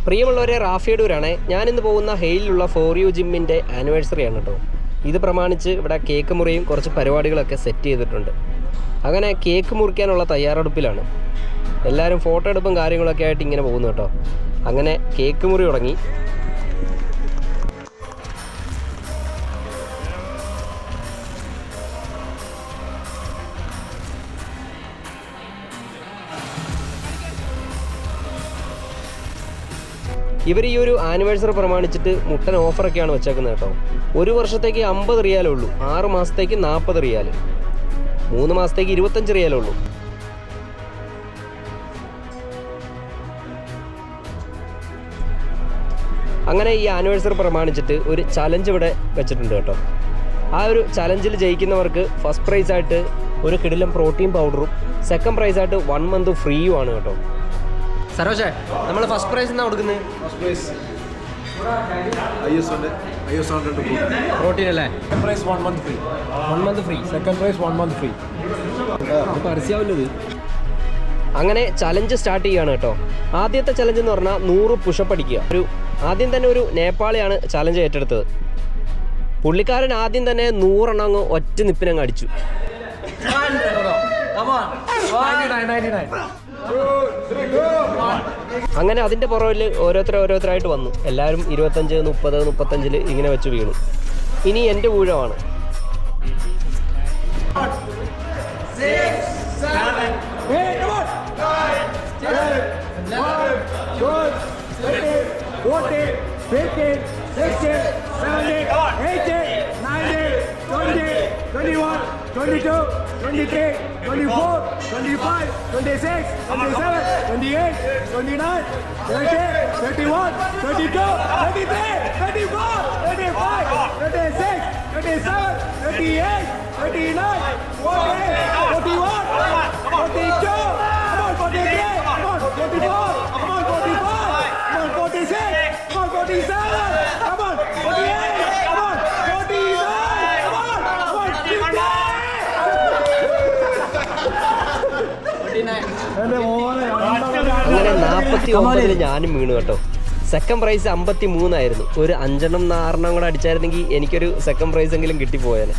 പ്രിയമുള്ളവരെ, റാഫിയടൂരാണ്. ഞാനിന്ന് പോകുന്ന ഹെയിലുള്ള ഫോർ യു ജിമ്മിൻ്റെ ആനിവേഴ്സറി ആണ് കേട്ടോ. ഇത് പ്രമാണിച്ച് ഇവിടെ കേക്ക് മുറിയും കുറച്ച് പരിപാടികളൊക്കെ സെറ്റ് ചെയ്തിട്ടുണ്ട്. അങ്ങനെ കേക്ക് മുറിക്കാനുള്ള തയ്യാറെടുപ്പിലാണ് എല്ലാവരും. ഫോട്ടോ എടുപ്പും കാര്യങ്ങളൊക്കെ ആയിട്ട് ഇങ്ങനെ പോകുന്നു കേട്ടോ. അങ്ങനെ കേക്ക് മുറി തുടങ്ങി. ഇവർ ഈ ഒരു ആനിവേഴ്സറി പ്രമാണിച്ചിട്ട് മുട്ടൻ ഓഫറൊക്കെയാണ് വെച്ചേക്കുന്നത് കേട്ടോ. ഒരു വർഷത്തേക്ക് 50 റിയാലേ ഉള്ളൂ, 6 മാസത്തേക്ക് 40 റിയാൽ, 3 മാസത്തേക്ക് 25 റിയാലേ ഉള്ളൂ. അങ്ങനെ ഈ ആനിവേഴ്സറി പ്രമാണിച്ചിട്ട് ഒരു ചലഞ്ച് ഇവിടെ വെച്ചിട്ടുണ്ട് കേട്ടോ. ആ ഒരു ചലഞ്ചിൽ ജയിക്കുന്നവർക്ക് ഫസ്റ്റ് പ്രൈസായിട്ട് ഒരു കിടിലം പ്രോട്ടീൻ പൗഡറും സെക്കൻഡ് പ്രൈസായിട്ട് 1 മന്ത് ഫ്രീയുമാണ് കേട്ടോ. സരോജ, നമ്മൾ ഫസ്റ്റ് പ്രൈസ് എന്നാ കൊടുക്കുന്നത്? ഫസ്റ്റ് പ്രൈസ് പ്രോട്ടീൻ അല്ലേ? Second prize 1 month free. 1 month free. Second prize 1 month free. പരസ്യമാവില്ലത്. അങ്ങനെ ചലഞ്ച് സ്റ്റാർട്ട് ചെയ്യുകയാണ് കേട്ടോ. ആദ്യത്തെ ചലഞ്ച് എന്ന് പറഞ്ഞാൽ 100 പുഷപ്പ് അടിക്കുക. ആദ്യം തന്നെ ഒരു നേപ്പാളിയാണ് ചലഞ്ച് ഏറ്റെടുത്തത്. പുള്ളിക്കാരൻ ആദ്യം തന്നെ 100 എണ്ണം അങ്ങ് ഒറ്റ നിപ്പിനങ്ങ് അടിച്ചു. അങ്ങനെ അതിൻ്റെ പുറകിൽ ഓരോരുത്തരായിട്ട് വന്നു. എല്ലാവരും 25, 30, 35 ഇങ്ങനെ വെച്ച് വീണു. ഇനി എൻ്റെ ഊഴമാണ്. അങ്ങനെ 49 ഞാനും വീണു കേട്ടോ. സെക്കൻഡ് പ്രൈസ് 53 ആയിരുന്നു. ഒരു 5 6 കൂടെ അടിച്ചായിരുന്നെങ്കിൽ എനിക്കൊരു സെക്കൻഡ് പ്രൈസ് എങ്കിലും കിട്ടിപ്പോയേനെ.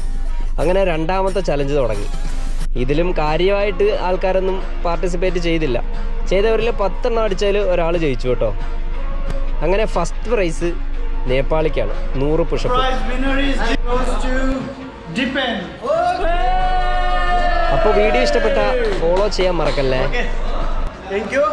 അങ്ങനെ രണ്ടാമത്തെ ചലഞ്ച് തുടങ്ങി. ഇതിലും കാര്യമായിട്ട് ആൾക്കാരൊന്നും പാർട്ടിസിപ്പേറ്റ് ചെയ്തില്ല. ചെയ്തവരിൽ 10 അടിച്ചാൽ ഒരാൾ ജയിച്ചു കേട്ടോ. അങ്ങനെ ഫസ്റ്റ് പ്രൈസ് നേപ്പാളിക്കാണ്, 100 പുഷപ്പ്. അപ്പോൾ വീഡിയോ ഇഷ്ടപ്പെട്ട ഫോളോ ചെയ്യാൻ മറക്കല്ലേ. Thank you.